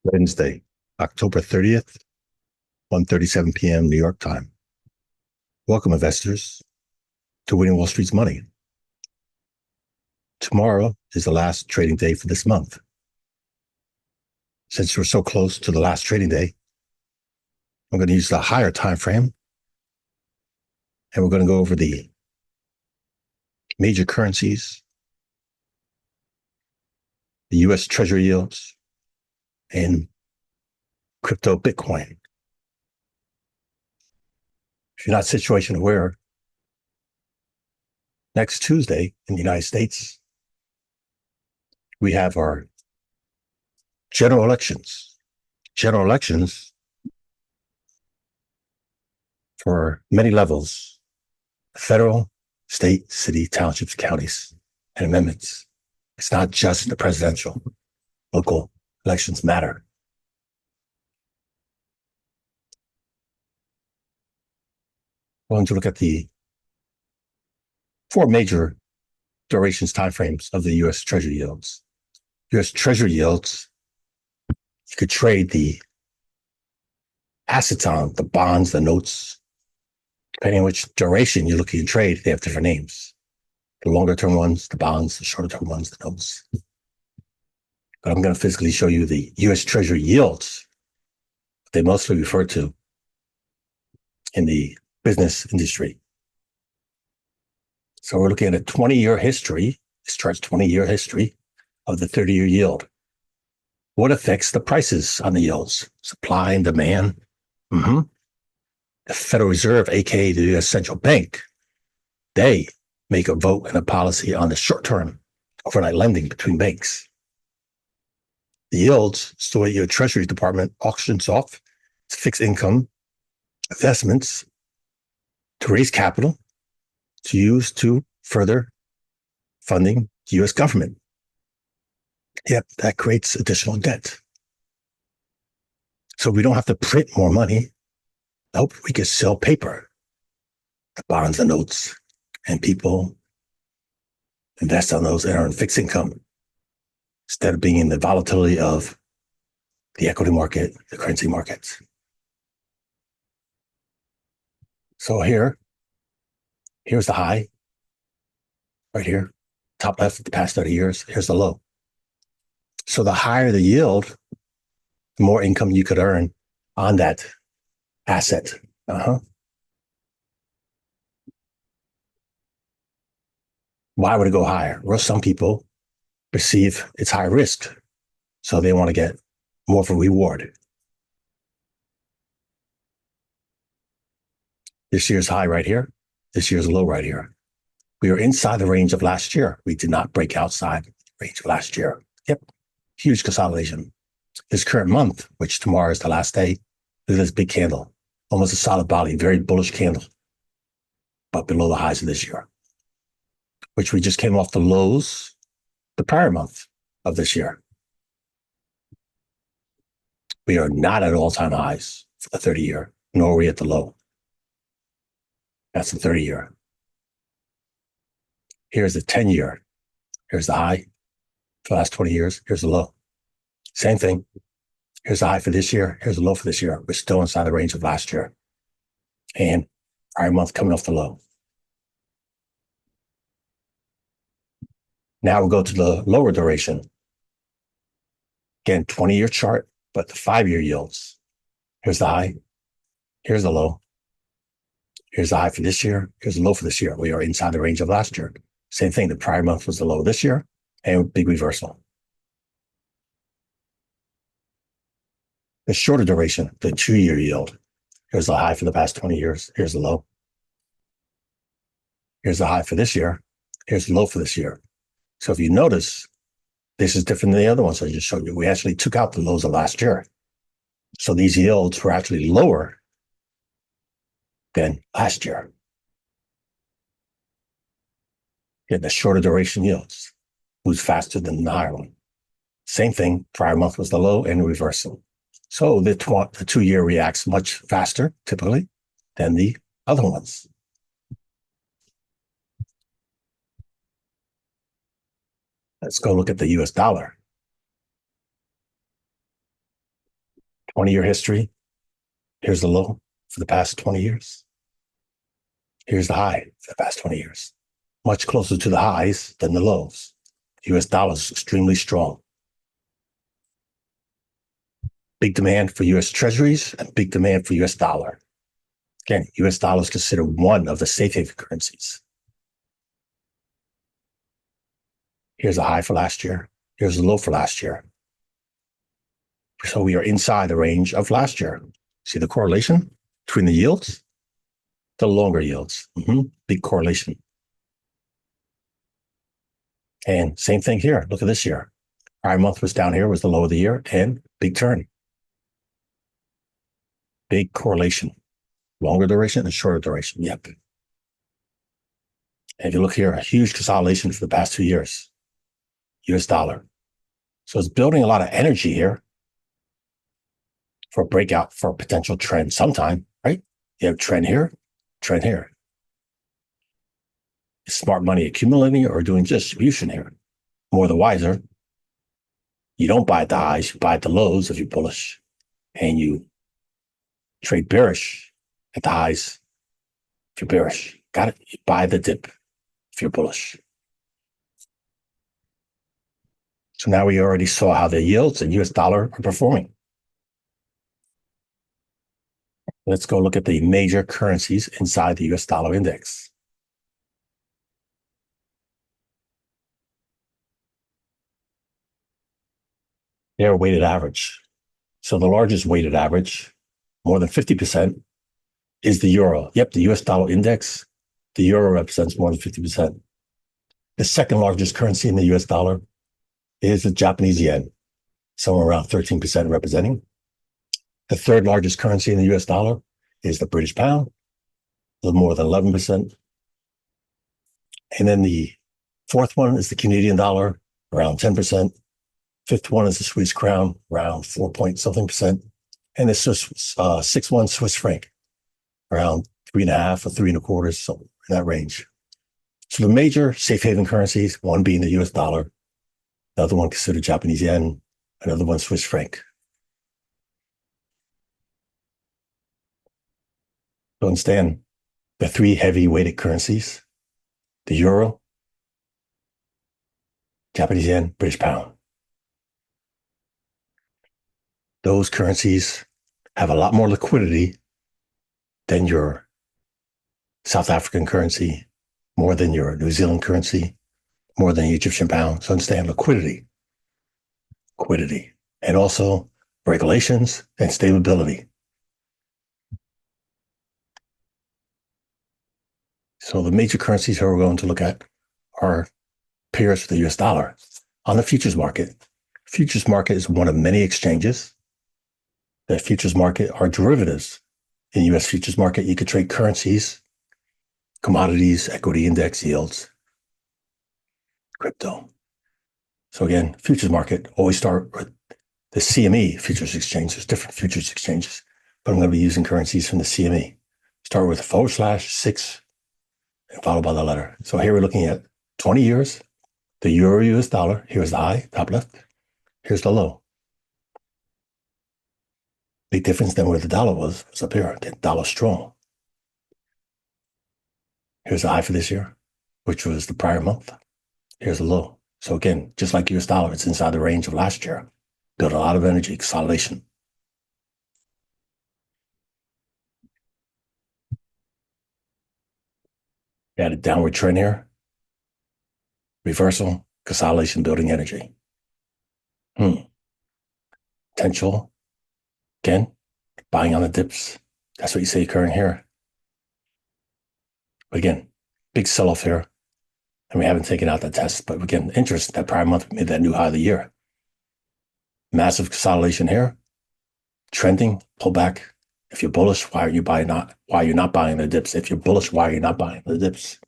Wednesday, October 30th, 1:37 p.m. New York time. Welcome, investors, to Winning Wall Street's Money. Tomorrow is the last trading day for this month. Since we're so close to the last trading day, I'm going to use the higher time frame, and we're going to go over the major currencies, the U.S. Treasury yields, and crypto Bitcoin. If you're not situation aware, next Tuesday in the United States, we have our general elections. General elections for many levels: federal, state, city, townships, counties, and amendments. It's not just the presidential. Local elections matter. We're going to look at the four major durations timeframes of the U.S. Treasury yields. U.S. Treasury yields, you could trade the assets on, the bonds, the notes. Depending on which duration you're looking to trade, they have different names. The longer term ones, the bonds, the shorter term ones, the notes. But I'm going to physically show you the U.S. Treasury yields, they mostly refer to in the business industry. So we're looking at a 20-year history. This chart's 20-year history of the 30-year yield. What affects the prices on the yields? Supply and demand. The Federal Reserve, aka the U.S. Central Bank, they make a vote and a policy on the short-term overnight lending between banks. The yields, so your Treasury Department auctions off fixed income investments to raise capital to use to further funding the U.S. government. Yep, that creates additional debt. So we don't have to print more money. Nope, we can sell paper, the bonds and notes, and people invest on those and earn fixed income instead of being in the volatility of the equity market, the currency markets. So here's the high, right here, top left, the past 30 years. Here's the low. So the higher the yield, the more income you could earn on that asset. Why would it go higher? Well, some people perceive it's high risk, so they want to get more of a reward. This year's high right here. This year's low right here. We are inside the range of last year. We did not break outside the range of last year. Yep, huge consolidation. This current month, which tomorrow is the last day, look at this big candle, almost a solid body, very bullish candle, but below the highs of this year, which we just came off the lows the prior month of this year. We are not at all-time highs for the 30-year, nor are we at the low. That's the 30-year. Here's the 10-year. Here's the high for the last 20 years. Here's the low. Same thing. Here's the high for this year. Here's the low for this year. We're still inside the range of last year. And prior month coming off the low. Now we'll go to the lower duration. Again, 20-year chart, but the 5-year yields. Here's the high. Here's the low. Here's the high for this year. Here's the low for this year. We are inside the range of last year. Same thing. The prior month was the low this year, and big reversal. The shorter duration, the 2-year yield. Here's the high for the past 20 years. Here's the low. Here's the high for this year. Here's the low for this year. So if you notice, this is different than the other ones I just showed you. We actually took out the lows of last year. So these yields were actually lower than last year. Yeah, the shorter duration yields moves faster than the higher one. Same thing, prior month was the low and reversal. So the 2-year reacts much faster, typically, than the other ones. Let's go look at the US dollar. 20-year history. Here's the low for the past 20 years. Here's the high for the past 20 years. Much closer to the highs than the lows. The US dollar is extremely strong. Big demand for US treasuries and big demand for US dollar. Again, US dollar is considered one of the safe haven currencies. Here's a high for last year. Here's a low for last year. So we are inside the range of last year. See the correlation between the yields? The longer yields. Big correlation. And same thing here. Look at this year. Prior month was down here, was the low of the year, and big turn. Big correlation. Longer duration and shorter duration. Yep. And if you look here, a huge consolidation for the past 2 years. US dollar. So it's building a lot of energy here for a breakout, for a potential trend sometime, right? You have trend here, trend here. Is smart money accumulating or doing distribution here? More the wiser. You don't buy at the highs, you buy at the lows if you're bullish. And you trade bearish at the highs if you're bearish. Got it? You buy the dip if you're bullish. So now we already saw how the yields and US dollar are performing. Let's go look at the major currencies inside the US dollar index. Their weighted average. So the largest weighted average, more than 50%, is the euro. Yep, the US dollar index, the euro represents more than 50%. The second largest currency in the US dollar is the Japanese yen, somewhere around 13% representing. The third largest currency in the US dollar is the British pound, a little more than 11%. And then the fourth one is the Canadian dollar, around 10%. Fifth one is the Swedish crown, around 4 point something percent. And the sixth one, Swiss franc, around 3.5 or 3.25, so in that range. So the major safe haven currencies, one being the US dollar, another one considered Japanese yen, another one Swiss franc. So understand the three heavy weighted currencies, the euro, Japanese yen, British pound. Those currencies have a lot more liquidity than your South African currency, more than your New Zealand currency, more than the Egyptian pound. So understand liquidity, and also regulations and stability. So the major currencies we're going to look at are peers for the US dollar. On the futures market, futures market is one of many exchanges. The futures market are derivatives. In US futures market, you could trade currencies, commodities, equity index yields, crypto. So again, futures market, always start with the CME futures exchange. There's different futures exchanges, but I'm going to be using currencies from the CME. Start with /6 and followed by the letter. So here we're looking at 20 years, the euro US dollar. Here's the high, top left. Here's the low. Big difference than where the dollar was up here. Again, dollar strong. Here's the high for this year, which was the prior month. Here's the low. So again, just like US dollar, it's inside the range of last year. Built a lot of energy, consolidation. We had a downward trend here. Reversal, consolidation, building energy. Potential. Again, buying on the dips. That's what you see occurring here. But again, big sell-off here. And we haven't taken out that test. But again, interest, that prior month made that new high of the year. Massive consolidation here. Trending, pullback. If you're bullish, why are you not buying the dips? If you're bullish, why are you not buying the dips?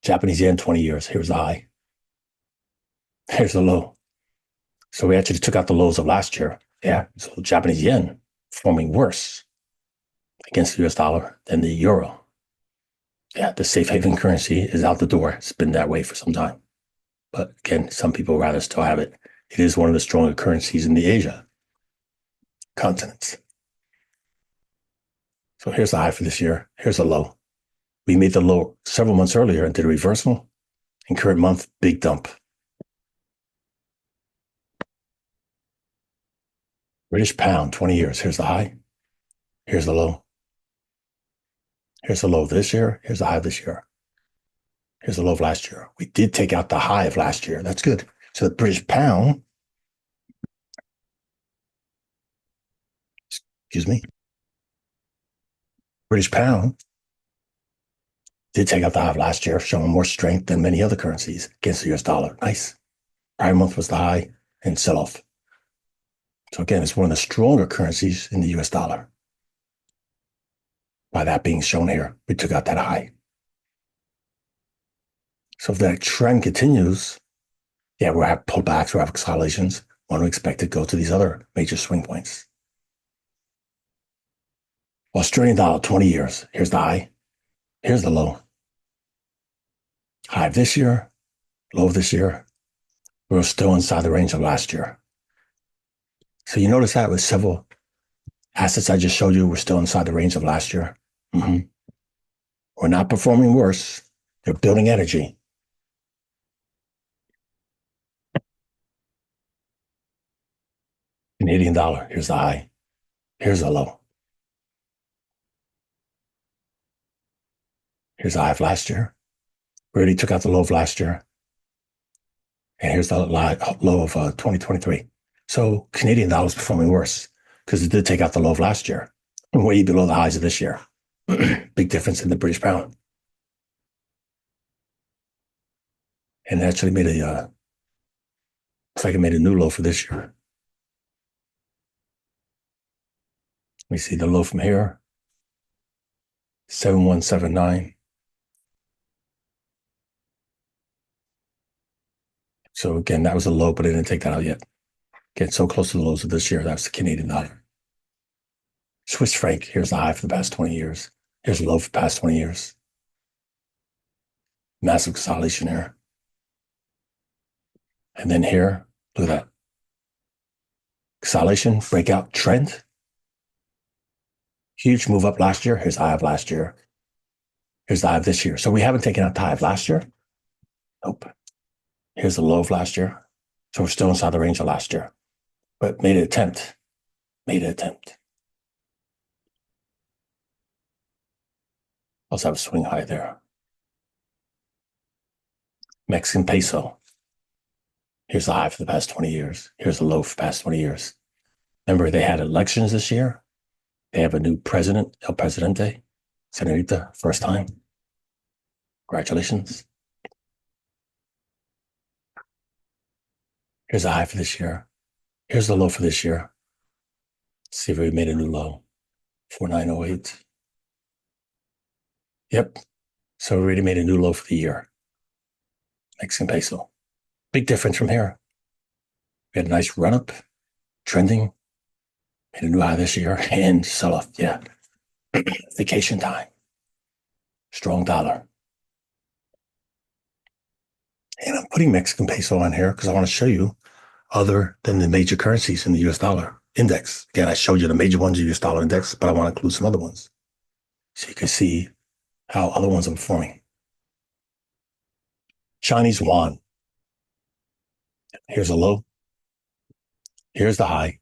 Japanese yen, 20 years. Here's the high. Here's the low. So we actually took out the lows of last year. Yeah. So the Japanese yen performing worse against the US dollar than the euro. Yeah, the safe haven currency is out the door. It's been that way for some time. But again, some people rather still have it It is one of the stronger currencies in the Asia continent. So here's the high for this year. Here's the low. We made the low several months earlier and did a reversal. And current month, big dump. British pound, 20 years. Here's the high. Here's the low. Here's the low of this year. Here's the high of this year. Here's the low of last year. We did take out the high of last year. That's good. So the British pound, excuse me, British pound did take out the high of last year, showing more strength than many other currencies against the US dollar. Nice. Prior month was the high and sell off. So again, it's one of the stronger currencies in the US dollar. By that being shown here, we took out that high. So if that trend continues, yeah, we'll have pullbacks, we'll have consolidations. One would expect to go to these other major swing points. Australian dollar, 20 years. Here's the high. Here's the low. High of this year, low of this year. We're still inside the range of last year. So you notice that with several assets I just showed you, we're still inside the range of last year. We're not performing worse. They're building energy. Canadian dollar, here's the high. Here's the low. Here's the high of last year. We already took out the low of last year. And here's the low of 2023. So Canadian dollar is performing worse because it did take out the low of last year and way below the highs of this year. Big difference in the British pound. And it actually made a, looks like it made a new low for this year. We see the low from here, 7179. So again, that was a low, but I didn't take that out yet. Getting so close to the lows of this year, that's the Canadian dollar. Swiss franc, here's the high for the past 20 years. Here's the low for the past 20 years. Massive consolidation here. And then here, look at that. Consolidation, breakout, trend. Huge move up last year. Here's the high of last year. Here's the high of this year. So we haven't taken out the high of last year. Nope. Here's the low of last year. So we're still inside the range of last year. But made an attempt. Also have a swing high there. Mexican peso. Here's the high for the past 20 years. Here's the low for the past 20 years. Remember, they had elections this year. They have a new president, El Presidente, Senorita, first time. Congratulations. Here's the high for this year. Here's the low for this year. Let's see if we made a new low. 4908. Yep. So we already made a new low for the year. Mexican peso. Big difference from here. We had a nice run up, trending. Made a new high this year and sell off. Yeah. Vacation time. Strong dollar. And I'm putting Mexican peso on here because I want to show you other than the major currencies in the US dollar index. Again, I showed you the major ones in the US dollar index, but I want to include some other ones so you can see how other ones are performing. Chinese yuan. Here's a low. Here's the high.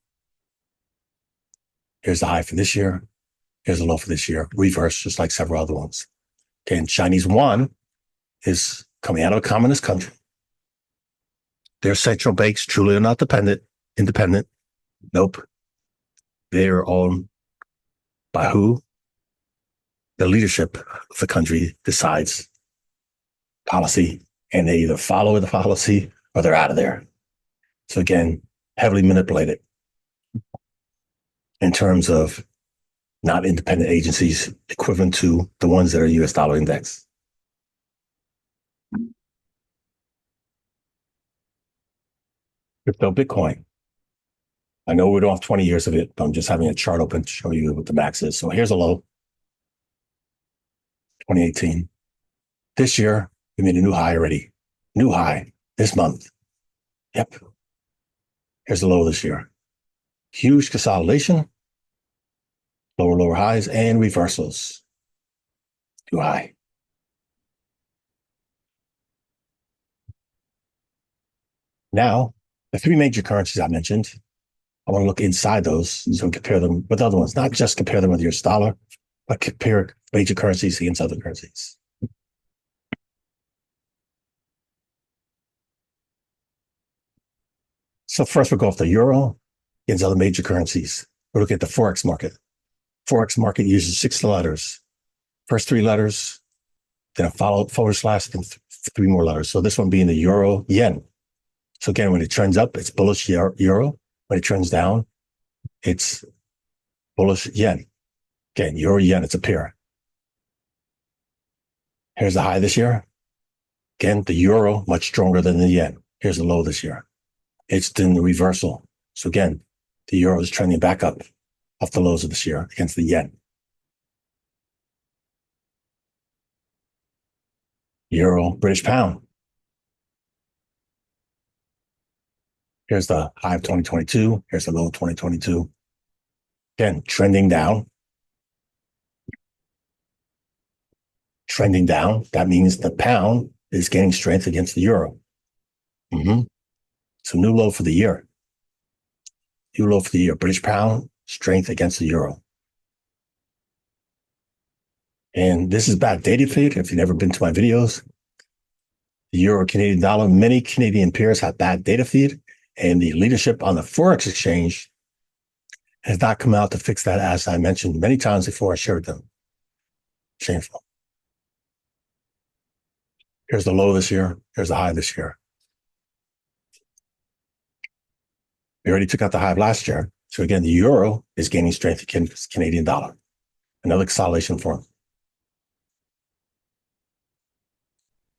Here's the high for this year. Here's the low for this year. Reverse, just like several other ones. Okay, and Chinese yuan is coming out of a communist country. Their central banks truly are not independent. Nope. They are owned by who? The leadership of the country decides policy, and they either follow the policy or they're out of there. So again, heavily manipulated in terms of not independent agencies equivalent to the ones that are US dollar index. Crypto Bitcoin. I know we don't have 20 years of it, but I'm just having a chart open to show you what the max is. So here's a low, 2018. This year, we made a new high already. New high this month. Yep. Here's the low this year. Huge consolidation, lower highs, and reversals. Too high. Now, the three major currencies I mentioned, I want to look inside those so compare them with other ones, not just compare them with your dollar, but compare major currencies against other currencies. So first we'll go off the euro against other major currencies. We'll look at the Forex market. Forex market uses 6 letters. First 3 letters, then a forward slash, then 3 more letters. So this one being the euro yen. So again, when it trends up, it's bullish euro. When it trends down, it's bullish yen. Again, euro yen, it's a pair. Here's the high this year. Again, the euro much stronger than the yen. Here's the low this year. It's in the reversal. So again, the euro is trending back up off the lows of this year against the yen. Euro, British pound. Here's the high of 2022. Here's the low of 2022. Again, trending down. Trending down. That means the pound is gaining strength against the euro. So new low for the year. New low for the year. British pound, strength against the euro. And this is backdated feed. If you've never been to my videos, the euro Canadian dollar, many Canadian peers have bad data feed, and the leadership on the Forex exchange has not come out to fix that, as I mentioned many times before I shared them. Shameful. Here's the low this year. Here's the high this year. We already took out the high of last year. So again, the euro is gaining strength against Canadian dollar. Another consolidation form.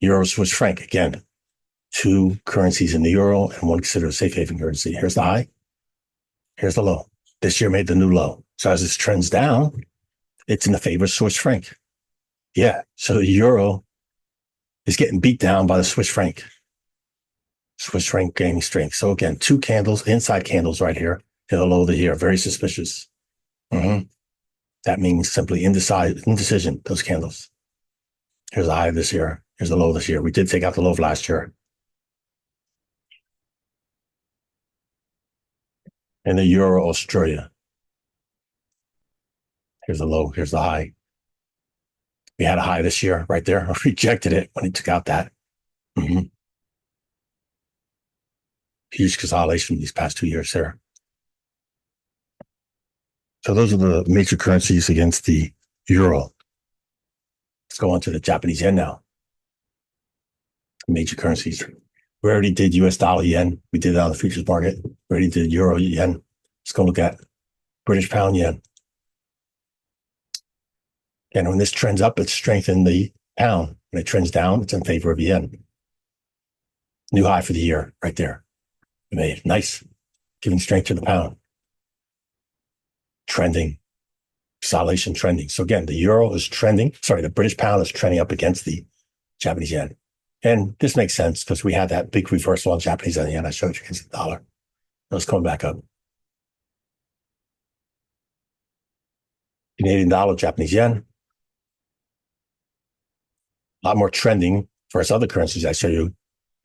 Euro, Swiss franc, again, 2 currencies in the euro and one considered a safe haven currency. Here's the high. Here's the low. This year made the new low. So as this trends down, it's in the favor of Swiss franc. Yeah, so the euro is getting beat down by the Swiss franc. Swiss franc gaining strength. So again, 2 candles, inside candles right here, in the low of the year. Very suspicious. That means simply indecision, those candles. Here's the high this year. Here's the low this year. We did take out the low of last year. And the euro Australia. Here's the low. Here's the high. We had a high this year right there. I rejected it when it took out that. Huge consolidation these past 2 years there. So those are the major currencies against the euro. Let's go on to the Japanese yen now. Major currencies. We already did US dollar yen. We did that on the futures market. We already did euro yen. Let's go look at British pound yen. And when this trends up, it's strengthened the pound. When it trends down, it's in favor of yen. New high for the year right there. We made nice, giving strength to the pound. Trending, consolidation trending. So again, the euro is trending. Sorry, the British pound is trending up against the Japanese yen. And this makes sense because we had that big reversal on Japanese yen I showed you against the dollar. It's coming back up. Canadian dollar, Japanese yen. A lot more trending for its other currencies I show you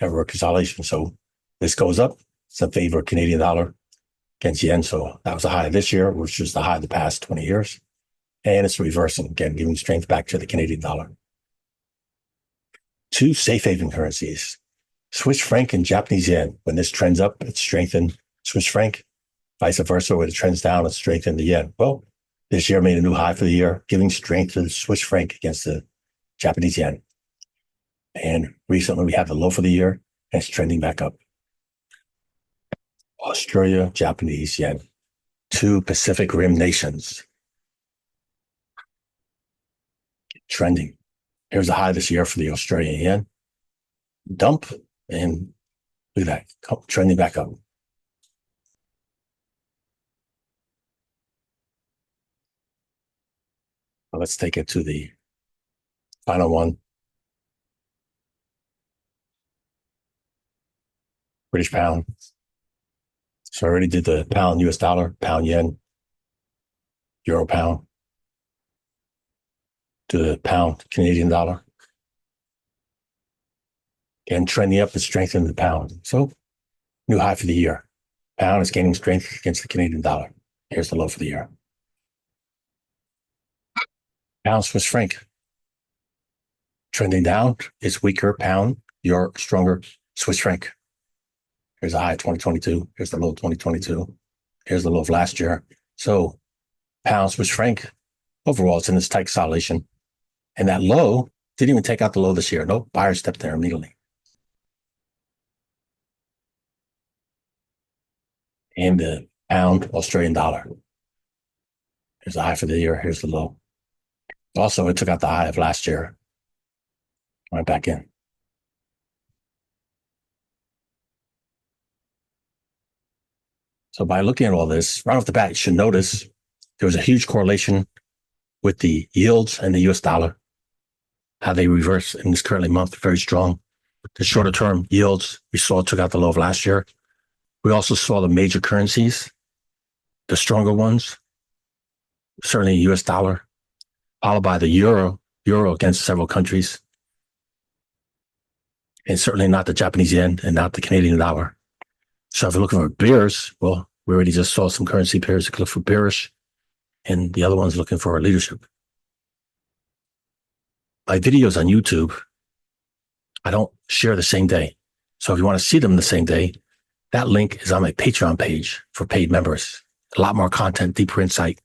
have a consolidation. So this goes up. It's in favor of Canadian dollar against yen. So that was the high this year, which was the high of the past 20 years. And it's reversing, again, giving strength back to the Canadian dollar. 2 safe haven currencies, Swiss franc and Japanese yen. When this trends up, it's strengthened Swiss franc. Vice versa, when it trends down, it's strengthened the yen. Well, this year made a new high for the year, giving strength to the Swiss franc against the Japanese yen. And recently we had the low for the year, and it's trending back up. Australia, Japanese yen, 2 Pacific Rim nations. Trending. Here's the high this year for the Australian yen. Dump, and look at that, trending back up. Well, let's take it to the final one. British pound. So I already did the pound US dollar, pound yen, euro pound, to the pound Canadian dollar. And trending up is strengthening the pound. So new high for the year. Pound is gaining strength against the Canadian dollar. Here's the low for the year. Pound Swiss franc trending down. It's weaker pound, your stronger Swiss franc. Here's the high 2022. Here's the low 2022. Here's the low of last year. So pound Swiss franc overall, it's in this tight consolidation. And that low didn't even take out the low this year. No, buyers stepped there immediately. And the pound Australian dollar. Here's the high for the year. Here's the low. Also, it took out the high of last year. Went back in. So by looking at all this, right off the bat, you should notice there was a huge correlation with the yields and the US dollar, how they reverse in this currently month, very strong. The shorter term yields we saw took out the low of last year. We also saw the major currencies, the stronger ones, certainly US dollar, followed by the euro against several countries, and certainly not the Japanese yen and not the Canadian dollar. So if you're looking for bears, well, we already just saw some currency pairs that look for bearish, and the other one's looking for a leadership. My videos on YouTube, I don't share the same day. So if you want to see them the same day, that link is on my Patreon page for paid members. A lot more content, deeper insight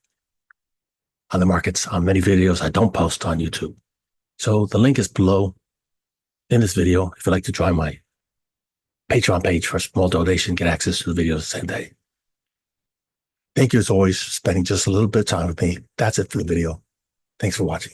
on the markets, on many videos I don't post on YouTube. So the link is below in this video. If you'd like to join my Patreon page for a small donation, get access to the videos the same day. Thank you as always for spending just a little bit of time with me. That's it for the video. Thanks for watching.